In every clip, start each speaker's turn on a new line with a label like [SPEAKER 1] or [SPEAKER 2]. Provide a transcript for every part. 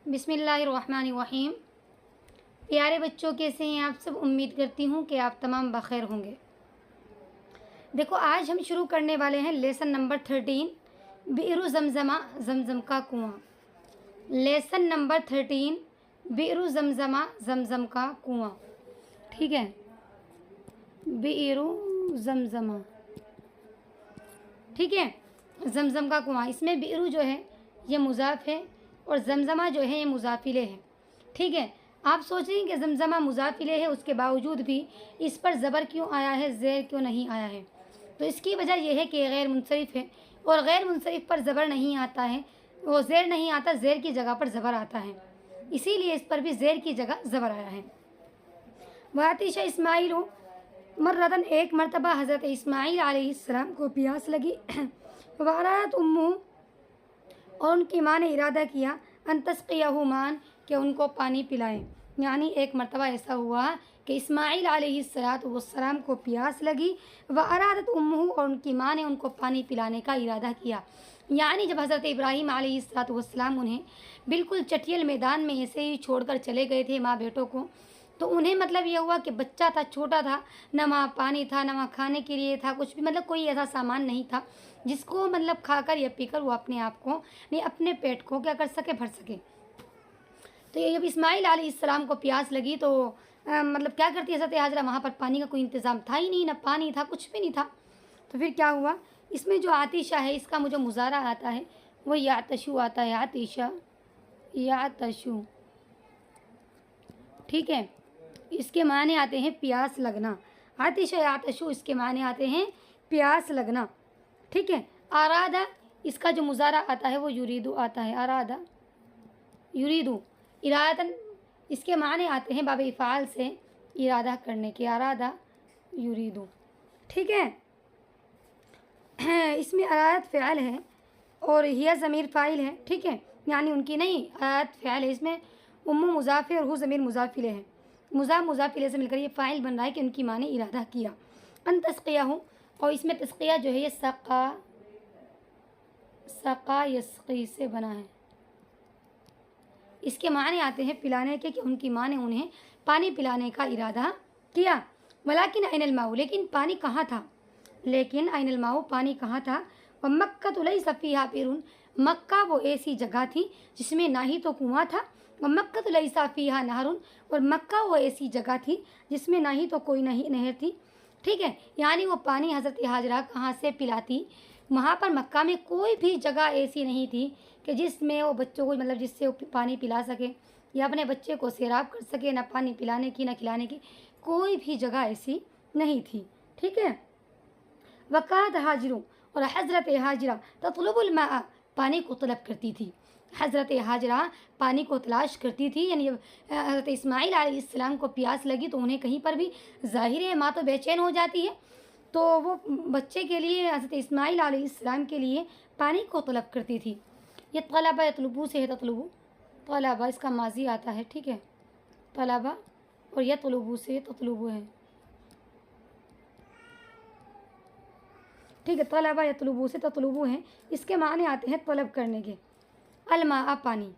[SPEAKER 1] बिस्मिल्लाहिर्रहमानिर्रहीम। प्यारे बच्चों, कैसे हैं आप सब? उम्मीद करती हूँ कि आप तमाम बखैर होंगे। देखो, आज हम शुरू करने वाले हैं लेसन नंबर 13, बिरु ज़मज़मा, ज़मज़म का कुआं। लेसन नंबर 13, बिरु ज़मज़मा, ज़मज़म का कुआं। ठीक है, बिरु ज़मज़मा, ठीक है, ज़मज़म का कुआं। इसमें बिरु जो है ये मुज़ाफ़ है और ज़मज़मा जो है ये मुज़ाफ़िले है। ठीक है, आप सोच रही हैं कि ज़मज़मा मुज़ाफ़िले है, उसके बावजूद भी इस पर ज़बर क्यों आया है, ज़ेर क्यों नहीं आया है? तो इसकी वजह यह है कि गैर मुनसरिफ़ है और गैर मुनसरिफ़ पर ज़बर नहीं आता है, वो ज़ेर नहीं आता, ज़ेर की जगह पर ज़बर आता है, इसीलिए इस पर भी ज़ेर की जगह ज़बर आया है। वातिश इस्माइल मर्रतन, एक मरतबा हज़रत इस्माइल अलैहिस्सलाम को प्यास लगी। वारात उम्मू, और उनकी माँ ने इरादा किया अंतस्क़ियहु मान, कि उनको पानी पिलाएं। यानी एक मरतबा ऐसा हुआ कि इस्माइल अलैहिस्सलाम को प्यास लगी, व अरादत उम्मू, और उनकी माँ ने उनको पानी पिलाने का इरादा किया। यानी जब हज़रत इब्राहीम अलैहिस्सलाम उन्हें बिल्कुल चटियल मैदान में ऐसे ही छोड़कर चले गए थे माँ बेटों को, तो उन्हें मतलब ये हुआ कि बच्चा था, छोटा था, न वहाँ पानी था, न वहाँ खाने के लिए था, कुछ भी मतलब कोई ऐसा सामान नहीं था जिसको मतलब खाकर या पीकर वो अपने आप को नहीं, अपने पेट को क्या कर सके, भर सके। तो ये जब इस्माइल अलैहिस्सलाम को प्यास लगी तो मतलब क्या करती हज़रत हाजरा, वहाँ पर पानी का कोई इंतज़ाम था ही नहीं, ना पानी था, कुछ भी नहीं था। तो फिर क्या हुआ, इसमें जो आतिशा है इसका मुझे मुजारा आता है, वो यातशु आता है, आतिशा यातशु। ठीक है, इसके माने आते हैं प्यास लगना। आतिशा यातशु, इसके माने आते हैं प्यास लगना। ठीक है, आरादा, इसका जो मुजारा आता है वो युरीदु आता है, आरादा युरीदु, इरादतन, इसके माने आते हैं बाब इफ़ाल से इरादा करने के, आरादा युरीदु। ठीक है, इसमें अरादत फ़िअल है और हिया ज़मीर फ़ाइल है। ठीक है, यानी उनकी नहीं, अरादत फ़िअल है। इसमें उम्मु मुज़ाफ़े और हु ज़मीर मुज़ाफ़िले है, मुज़ाफ़िले से मिलकर ये फ़ाइल बन रहा है कि उनकी माँ ने इरादा किया। अन तस्क़िया हूँ, और इसमें तस्क़िया जो है ये सक़ा यस्क़ी से बना है। इसके माने आते हैं पिलाने के, कि उनकी माँ ने उन्हें पानी पिलाने का इरादा किया। वलाकिन ऐनल माऊ, लेकिन पानी कहाँ था, लेकिन ऐनल माऊ, पानी कहाँ था। व मक्का लैसा फ़ीहा बिरुन, मक्का वो ऐसी जगह थी जिसमें ना ही तो कुआं था, व मक्का लैसा फ़ीहा नहरुन, और मक्का वो ऐसी जगह थी जिसमें ना ही तो कोई नहीं नहर थी। ठीक है, यानी वो पानी हज़रत हाजरा कहाँ से पिलाती, वहाँ पर मक्का में कोई भी जगह ऐसी नहीं थी कि जिसमें वो बच्चों को मतलब जिससे वो पानी पिला सके या अपने बच्चे को सैराब कर सके, ना पानी पिलाने की ना खिलाने की कोई भी जगह ऐसी नहीं थी। ठीक है, वक़ात हाजिरों, और हज़रत हाजरा ततलुबुल माअ, पानी को तलब करती थी। हज़रत हाजरा पानी को तलाश करती थी, यानी हज़रत इस्माइल अलैहिस्सलाम को प्यास लगी तो उन्हें कहीं पर भी, ज़ाहिर है माँ तो बेचैन हो जाती है, तो वो बच्चे के लिए, हज़रत इस्माइल अलैहिस्सलाम के लिए पानी को तलब करती थी। ये तलबा यतलबू से है, ततलबू, तलबा इसका माजी आता है। ठीक है, तलबा, और यतलबू से ततलबू है। ठीक है, तलबा यतलबू से ततलबू है, इसके माने आते हैं तलब करने के। अलमा, पानी।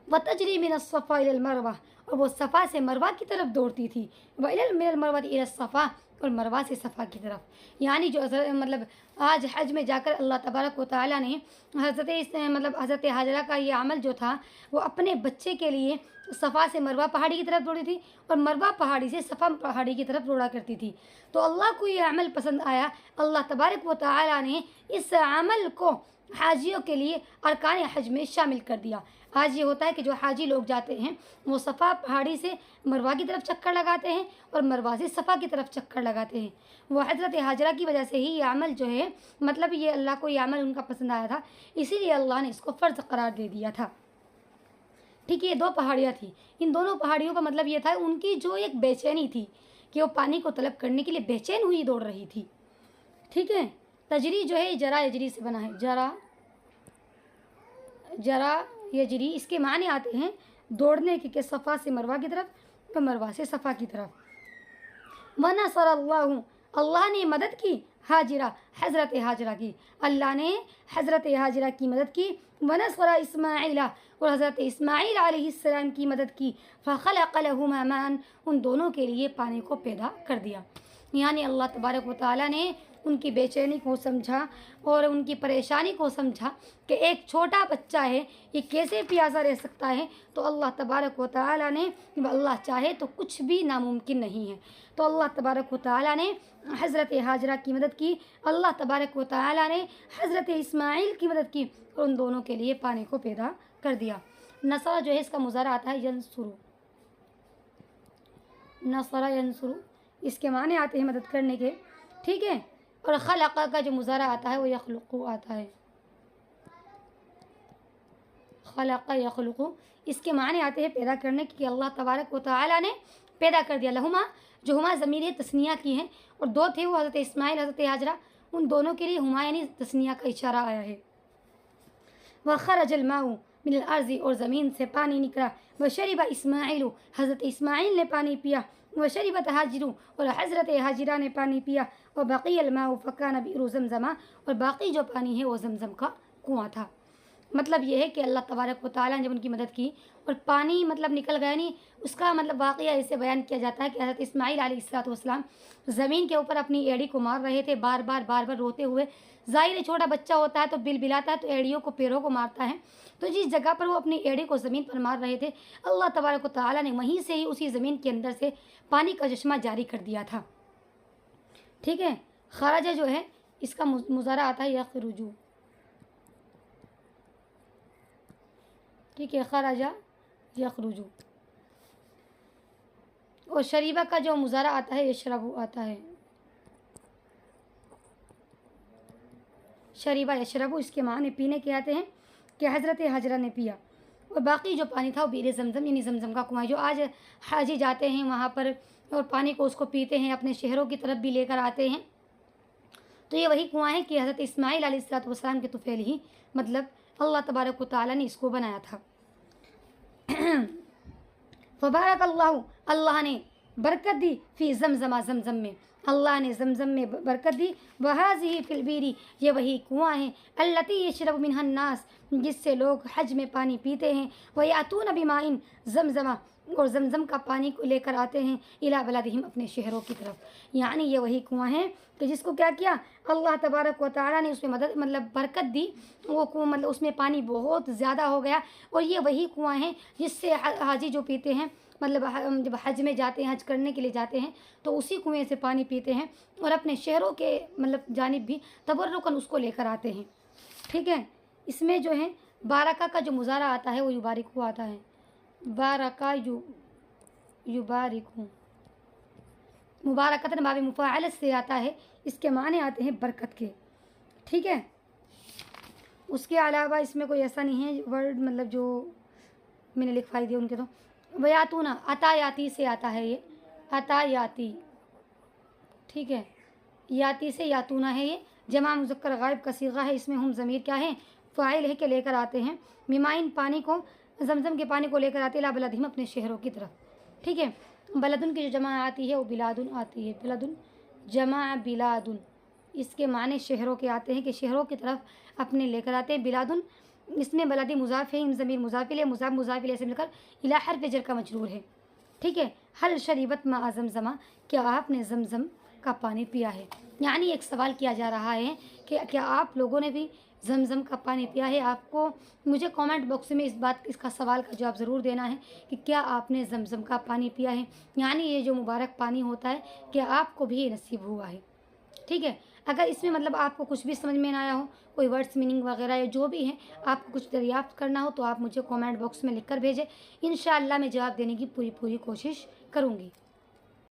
[SPEAKER 1] व तजरी मिन सफ़ा इलल मरवा, और वो सफ़ा से मरवा की तरफ दौड़ती थी। व मिनल मरवा इला सफ़ा, और मरवा से सफ़ा की तरफ। यानी जो मतलब आज हज में जाकर अल्लाह तबारक व तआला ने हज़रत हाजरा का ये अमल जो था वो अपने बच्चे के लिए सफ़ा से मरवा पहाड़ी की तरफ दौड़ी थी और मरवा पहाड़ी से सफ़ा पहाड़ी की तरफ दौड़ा करती थी। तो अल्लाह को ये अमल पसंद आया, अल्लाह तबारक व तआला ने इस अमल को हाजियों के लिए अरकान हज में शामिल कर दिया। आज ये होता है कि जो हाजी लोग जाते हैं वो सफ़ा पहाड़ी से मरवा की तरफ चक्कर लगाते हैं और मरवा से सफ़ा की तरफ चक्कर लगाते हैं। वो हज़रत हाजरा की वजह से ही ये अमल जो है, मतलब ये अल्लाह को ये अमल उनका पसंद आया था, इसीलिए अल्लाह ने इसको फ़र्ज़ करार दे दिया था। ठीक है, ये दो पहाड़ियाँ थी, इन दोनों पहाड़ियों का मतलब ये था उनकी जो एक बेचैनी थी कि वो पानी को तलब करने के लिए बेचैन हुई दौड़ रही थी। ठीक है, तजरी जो है जरा यजरी से बना है, जरा यजरी, इसके माने आते हैं दौड़ने के, सफ़ा से मरवा की तरफ और मरवा से सफ़ा की तरफ। वनसरल्लाहु, अल्लाह ने मदद की, हाजिरा, हज़रत हाजरा की, अल्लाह ने हज़रत हाजरा की मदद की, वनसरा इस्माइला, और हज़रत इस्माइल अलैहिस्सलाम की मदद की। फ़खलक़ लहुमा माअन, उन दोनों के लिए पानी को पैदा कर दिया। यानी अल्लाह तबारक व तआला ने उनकी बेचैनी को समझा और उनकी परेशानी को समझा कि एक छोटा बच्चा है, ये कैसे प्यासा रह सकता है। तो अल्लाह तबारक व तआला ने, अल्लाह चाहे तो कुछ भी नामुमकिन नहीं है। तो अल्लाह तबारक व तआला ने हज़रत हाजरा की मदद की, अल्लाह तबारक व तआला ने हज़रत इस्माइल की मदद की और उन दोनों के लिए पानी को पैदा कर दिया। नसरा जो है इसका मुज़ारा आता है यंसुरु, नसरा यंसुरु, इसके माने आते हैं मदद करने के, ठीक है। और खलक़ा का जो मुज़ारा आता है वो यखलुक़ु आता है, खलक़ा यखलुक़ु, इसके माने आते हैं पैदा करने की। अल्लाह तबारक व तआला ने पैदा कर दिया। लहुमा, जो हुमा ज़मीर तस्निया की हैं और दो थे वो हज़रत इस्माइल हज़रत हाजरा, उन दोनों के लिए हुमा यानी तस्निया का इशारा आया है। व खरजल माउ मिनल अर्ज़ि, और ज़मीन से पानी निकला। व शरिबा इस्माइलु, हज़रत इस्माइल ने पानी पिया। व शरिबत हाजिरु, और हज़रत हाजिरा ने पानी पिया। व बक़ियल माउ फ़कान बिइरु ज़मज़मा, और बाकी जो पानी है वो ज़मज़म का कुआँ था। मतलब ये है कि अल्लाह तबारक व तआला ने जब उनकी मदद की और पानी मतलब निकल गया, नहीं उसका मतलब वाक़या ऐसे बयान किया जाता है कि हज़रत इस्माइल अलैहिस्सलाम ज़मीन के ऊपर अपनी एड़ी को मार रहे थे, बार बार रोते हुए। ज़ाहिर है छोटा बच्चा होता है तो बिलबिलाता है, तो एड़ियों को पैरों को मारता है। तो जिस जगह पर वो अपनी एड़ी को ज़मीन पर मार रहे थे, अल्लाह तबारक व तआला ने वहीं से ही उसी ज़मीन के अंदर से पानी का चश्मा जारी कर दिया था, ठीक है। खराजा जो है इसका मुज़ारा आता है यखरुजु, ठीक है, खराजा यखरुजु। और शरीबा का जो मुज़ारा आता है यशरबु आता है, शरीबा यशरबु, इसके माने पीने के आते हैं कि हज़रत हाजरा ने पिया। और बाकी जो पानी था वो बीरे ज़मज़म यानी ज़मज़म का कुआँ, जो आज हाजी जाते हैं वहाँ पर और पानी को उसको पीते हैं, अपने शहरों की तरफ भी लेकर आते हैं। तो ये वही कुआँ है कि हज़रत इस्माइल अलैहिस्सलाम के तुफ़ैल ही मतलब अल्लाह तबारक व तआला ने इसको बनाया था। फ़बारक अल्लाहु, अल्लाह ने बरकत दी, फ़ी ज़मज़मा, ज़मज़म में, अल्लाह ने ज़मज़म में बरकत दी। वहाज़िही फ़िल बीरी, ये वही कुआँ है, अल्लती यशरबु मिनहन नास, जिससे लोग हज में पानी पीते हैं। व यातून बिमाइन ज़मज़मा, और ज़मज़म का पानी को लेकर आते हैं इला बलदिहिम, अपने शहरों की तरफ। यानी ये वही कुआँ है कि जिसको क्या किया अल्लाह तबारक व तआला ने उसमें मदद मतलब बरकत दी, वो कुआँ मतलब उसमें पानी बहुत ज़्यादा हो गया। और ये वही कुआँ है जिससे हाजी जो पीते हैं, मतलब जब हज में जाते हैं, हज करने के लिए जाते हैं तो उसी कुएँ से पानी पीते हैं और अपने शहरों के मतलब जानिब भी तबर्रुकन उसको लेकर आते हैं, ठीक है। इसमें जो है बारका का जो मुज़ारा आता है वो युबारिकु आता है, बारका युबारिकु, मुबारकतन बाब मुफ़ाअलत से आता है, इसके माने आते हैं बरकत के, ठीक है। उसके अलावा इसमें कोई ऐसा नहीं है वर्ड मतलब जो मैंने लिखवाई दिया उनके। तो वयातूना, अतायाती से आता है ये, अतायाती, ठीक है, याती से यातूना है ये, जमा मुज़क्कर गायब का सीगा है। इसमें हम ज़मीर क्या है, फ़ाइल है कि लेकर आते हैं, मिमाइन पानी को, ज़मज़म के पानी को लेकर आते हैं, ला बलदिहिम अपने शहरों की तरफ, ठीक है। बलदुन की जो जमा आती है वो बिलादुन आती है, बिलादुन जमा बिलादुन, इसके माने शहरों के आते हैं कि शहरों की तरफ अपने लेकर आते हैं। बिलादुन, इसमें बलदी मुज़ाफ़ है, ज़मीर मुज़ाफ़िल है, मुज़ाफ़िल से मिलकर इला हर्फ़ जर का मजरूर है, ठीक है। हल शरीबत मा ज़मज़मा, क्या आपने ज़मज़म का पानी पिया है। यानी एक सवाल किया जा रहा है कि क्या आप लोगों ने भी ज़मज़म का पानी पिया है। आपको मुझे कमेंट बॉक्स में इसका सवाल का जवाब ज़रूर देना है कि क्या आपने ज़मज़म का पानी पिया है, यानी ये जो मुबारक पानी होता है क्या आपको भी नसीब हुआ है, ठीक है। अगर इसमें मतलब आपको कुछ भी समझ में ना आया हो, कोई वर्ड्स मीनिंग वगैरह या जो भी है आपको कुछ दरियाफ्त करना हो तो आप मुझे कमेंट बॉक्स में लिख कर भेजें। इंशाअल्लाह मैं जवाब देने की पूरी कोशिश करूँगी।